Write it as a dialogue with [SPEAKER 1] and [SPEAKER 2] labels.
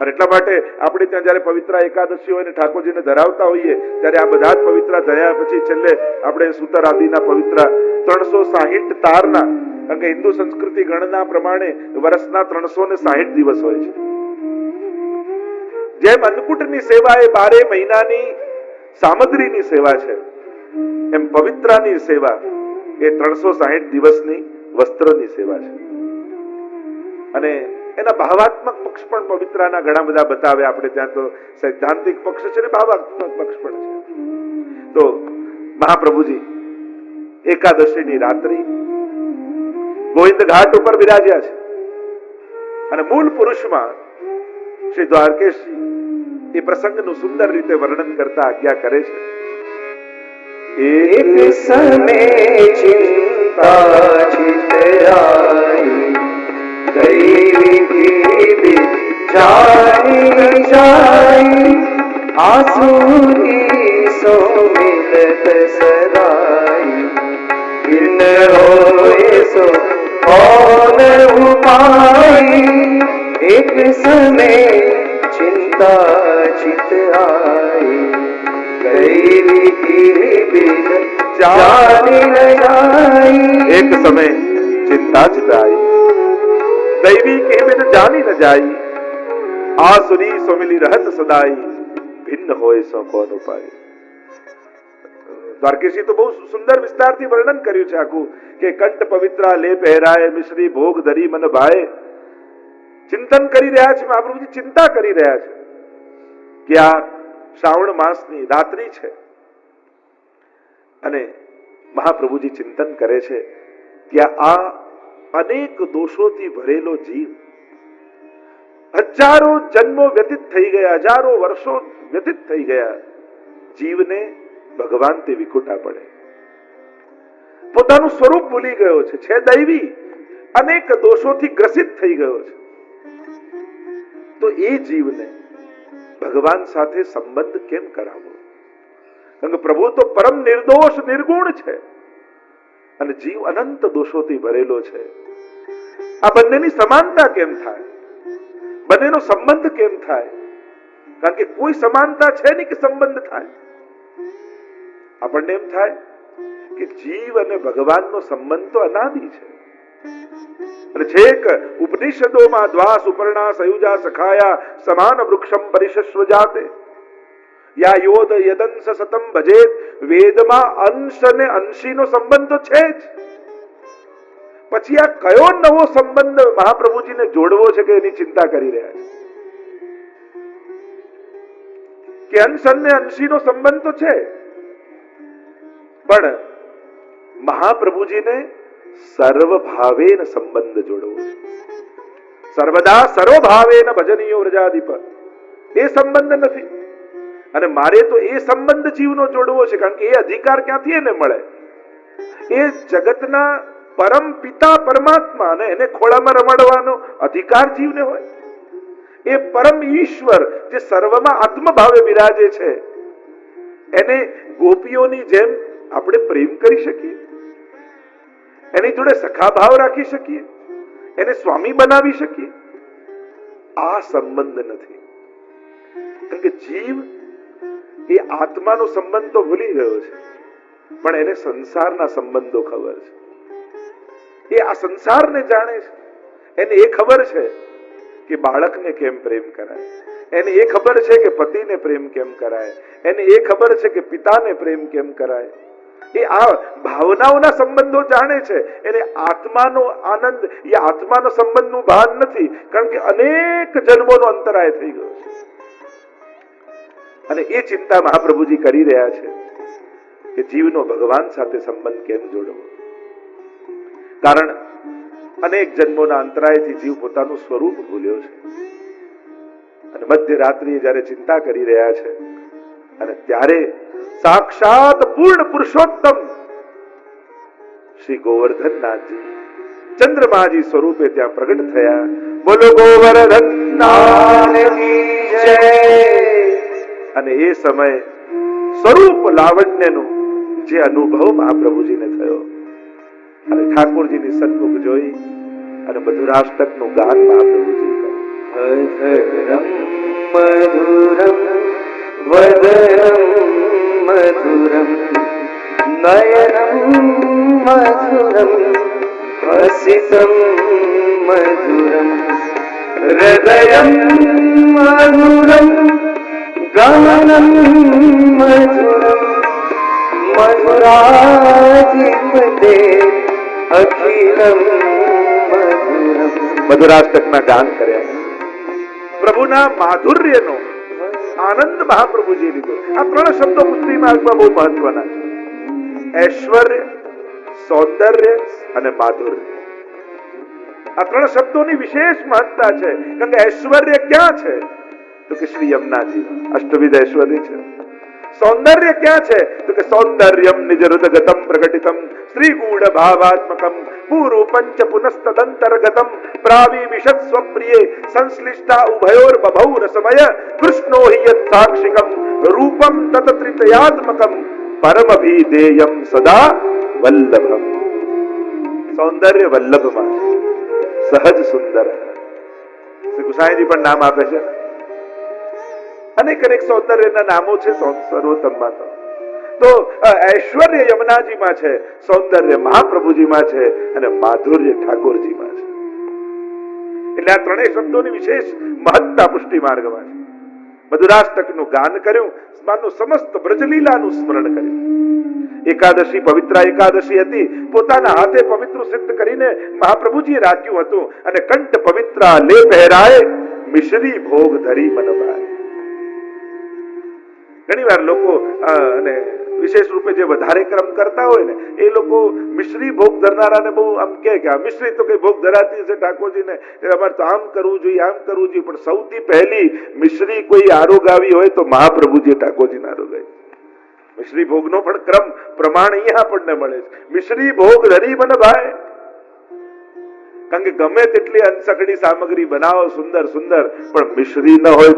[SPEAKER 1] અને એટલા માટે આપણે ત્યાં જયારે પવિત્ર એકાદશી હોય ને ઠાકોરજીને ધરાવતા હોઈએ ત્યારે આ બધા જ પવિત્ર ધર્યા પછી છેલ્લે આપણે સૂતર આદિના પવિત્ર 360 તારના, કારણ કે હિન્દુ સંસ્કૃતિ ગણના પ્રમાણે વર્ષના 360 દિવસ હોય છે. જેમ અન્નકૂટની સેવા એ 12 મહિનાની સામગ્રીની સેવા છે, એમ પવિત્રાની સેવા એ 360 દિવસની વસ્ત્રની સેવા છે. અને એના ભાવાત્મક પક્ષ પણ પવિત્રાના ઘણા બધા બતાવે. આપણે ત્યાં તો સૈદ્ધાંતિક પક્ષ છે ને ભાવાત્મક પક્ષ પણ છે. તો મહાપ્રભુજી એકાદશીની રાત્રિ ગોવિંદ ઘાટ ઉપર બિરાજ્યા છે અને મૂળ પુરુષમાં શ્રી દ્વારકેશજી એ પ્રસંગનું સુંદર રીતે વર્ણન કરતા આજ્ઞા કરે છે.
[SPEAKER 2] એક સમય ચિંતા ચિતરાઈ દૈવી ભીતિ જાની જાય આસુરી સોમિલત સરાઈ બિન હોય સો કૌન ઉપાય એક સમય ચિંતા ચિત આઈ દૈવી ભીતિ જાની જાય
[SPEAKER 1] એક સમય ચિંતા ચિતાઈ દૈવી કે બિન જાની ન જાય આસુરી સોમિલી રહત સદાઈ ભિન્ન હોય સો કોન ઉપાય. દ્વારકેશી તો બહુ સુંદર વિસ્તારથી વર્ણન કર્યું છે આખું કે કંઠ પવિત્રા લે પહેરાય મિશ્રી ભોગ ધરી મન ભાય. ચિંતન કરી રહ્યા છે મહાપ્રભુજી, ચિંતા કરી રહ્યા છે કે આ શ્રાવણ માસની રાત્રિ છે અને મહાપ્રભુજી ચિંતન કરે છે કે આ અનેક દોષોથી ભરેલો જીવ, હજારો જન્મો વ્યતીત થઈ ગયા, હજારો વર્ષો વ્યતીત થઈ ગયા, જીવને ભગવાન તે વિખુટા પડે, પોતાનું સ્વરૂપ ભૂલી ગયો છે દૈવી, અનેક દોષોથી ગ્રસિત થઈ ગયો છે. તો એ જીવને ભગવાન સાથે સંબંધ કેમ કરાવવો? કારણ કે પ્રભુ તો પરમ નિર્દોષ નિર્ગુણ છે અને જીવ અનંત દોષોથી ભરેલો છે. આ બંનેની સમાનતા કેમ થાય? બંનેનો સંબંધ કેમ થાય? કારણ કે કોઈ સમાનતા છે નહીં કે સંબંધ થાય. આપણને એમ થાય કે જીવ અને ભગવાનનો સંબંધ તો અનાદિ છે અને છેક ઉપનિષદોમાં દ્વા સુપર્ણા સયુજા સખાયા સમાન વૃક્ષમ પરિશસ્વ જાતે યા યોદ યદંસ સતમ ભજેત. વેદમાં અંશ અને અંશીનો સંબંધ તો છે જ, પછી આ કયો નવો સંબંધ મહાપ્રભુજીને જોડવો છે કે એની ચિંતા કરી રહ્યા છે કે અંશ અને અંશીનો સંબંધ તો છે, પણ મહાપ્રભુજીને સર્વભાવેન સંબંધ જોડવો છે. સર્વદા સર્વભાવેન ભજનીયો વ્રજાધિપ, એ સંબંધ નથી અને મારે તો એ સંબંધ જીવનો જોડવો છે. કારણ કે એ અધિકાર ક્યાંથી એને મળે? એ જગતના પરમ પિતા પરમાત્મા અને એને ખોળામાં રમાડવાનો અધિકાર જીવને હોય. એ પરમ ઈશ્વર જે સર્વમાં આત્મભાવે બિરાજે છે, એને ગોપીઓની જેમ આપણે પ્રેમ કરી શકીએ, એની જોડે સખા ભાવ રાખી શકીએ, એને સ્વામી બનાવી શકીએ? આ સંબંધ નથી. કારણ કે જીવ એ આત્માનો સંબંધ તો ભૂલી ગયો છે, પણ એને સંસારના સંબંધો ખબર છે. એ આ સંસારને જાણે છે. એને એ ખબર છે કે બાળકને કેમ પ્રેમ કરાય, એને એ ખબર છે કે પતિને પ્રેમ કેમ કરાય, એને એ ખબર છે કે પિતાને પ્રેમ કેમ કરાય. એ આ ભાવનાઓના સંબંધો જાણે છે. એને આત્માનો આનંદ, એ આત્માનો સંબંધનું ભાન નથી, કારણ કે અનેક જન્મોનો અંતરાય થઈ ગયો છે. અને એ ચિંતા મહાપ્રભુજી કરી રહ્યા છે કે જીવનો ભગવાન સાથે સંબંધ કેમ જોડવો. કારણ અનેક જન્મોના અંતરાયથી જીવ પોતાનું સ્વરૂપ ભૂલ્યો છે અને મધ્યરાત્રિએ જ્યારે ચિંતા કરી રહ્યા છે અને ત્યારે સાક્ષાત પૂર્ણ પુરુષોત્તમ શ્રી ગોવર્ધનનાથજી ચંદ્રમાજી સ્વરૂપે ત્યાં પ્રગટ થયા. બોલો ગોવર્ધન નાથ કી જય. અને એ સમય સ્વરૂપ લાવણ્યનો જે અનુભવ મહાપ્રભુજીને થયો અને ઠાકોરજીની સન્મુખ જોઈ અને મધુરાષ્ટકનું ગાન મહાપ્રભુજી કર્યું.
[SPEAKER 2] અધરમ મધુરમ વદનમ મધુરમ નયનમ મધુરમ હસિતમ મધુરમ હૃદયમ મધુરમ ગાનમ મધુરમ મધુરાધિપતે અખિલમ મધુરમ.
[SPEAKER 1] મધુરાષ્ટકના ગાન કર્યા. પ્રભુના માધુર્યનો આનંદ મહાપ્રભુજી લીધો. આ ત્રણ શબ્દો પુષ્ટિ માર્ગમાં બહુ મહત્વના છે. ઐશ્વર્ય, સૌંદર્ય અને માધુર્ય. આ ત્રણ શબ્દોની વિશેષ મહત્તા છે. કારણ કે ઐશ્વર્ય ક્યાં છે? તો કે શ્રી યમુનાજી અષ્ટવિધ ઐશ્વર્ય છે. સૌંદર્ય ક્યાં છે? તો કે સૌંદર્યમ નિજ હૃદગતમ પ્રકટિતમ શ્રી ગૂઢ ભાવાત્મકમ પૂર્વ પંચ પુનસ્તદંતર્ગતમ પ્રાવિવિશત સ્વપ્રિયે સંશ્લિષ્ટા ઉભયોર બભૌ રસમય કૃષ્ણો હિ યત સાક્ષિકમ રૂપમ તત ત્રિતયાત્મકમ પરમભીધેયમ સદા વલ્લભમ. સૌંદર્ય વલ્લભમાં છે, સહજ સુંદર. શ્રી ગુસાઈજી પણ નામ આપે છે. અનેક અનેક સૌંદર્યના નામો છે સર્વોત્તમમાં. તો ઐશ્વર્ય યમુનાજીમાં છે, સૌંદર્ય મહાપ્રભુજીમાં છે અને માધુર્ય ઠાકોરજીમાં છે. એટલે આ ત્રણેય શબ્દોની વિશેષ મહત્તા પુષ્ટિ માર્ગમાં છે. મધુરાષ્ટકનું ગાન કર્યું, સમસ્ત બ્રજલીલાનું સ્મરણ કર્યું. એકાદશી પવિત્ર એકાદશી હતી. પોતાના હાથે પવિત્ર સિદ્ધ કરીને મહાપ્રભુજીએ રાખ્યું હતું અને કંઠ પવિત્ર લે પહેરાય મિશ્રી ભોગ ધરી મનભાય. ઘણી વાર લોકો અને વિશેષ રૂપે જે વધારે ક્રમ કરતા હોય ને એ લોકો મિશ્રી ભોગ ધરનારાને બહુ આમ કે આ મિશ્રી તો કઈ ભોગ ધરાતી છે ઠાકોરજીને, અમારે તો આમ કરવું જોઈએ આમ કરવું જોઈએ. પણ સૌથી પહેલી મિશ્રી કોઈ આરોગ આવી હોય તો મહાપ્રભુજી ઠાકોરજીને આરોગ આવી. મિશ્રી ભોગનો પણ ક્રમ પ્રમાણ અહીંયા આપણને મળે છે. મિશ્રી ભોગ ધરી મને ભાઈ. કારણ કે ગમે તેટલી અનસકડી સામગ્રી બનાવો સુંદર સુંદર, પણ મિશ્રી ન હોય તો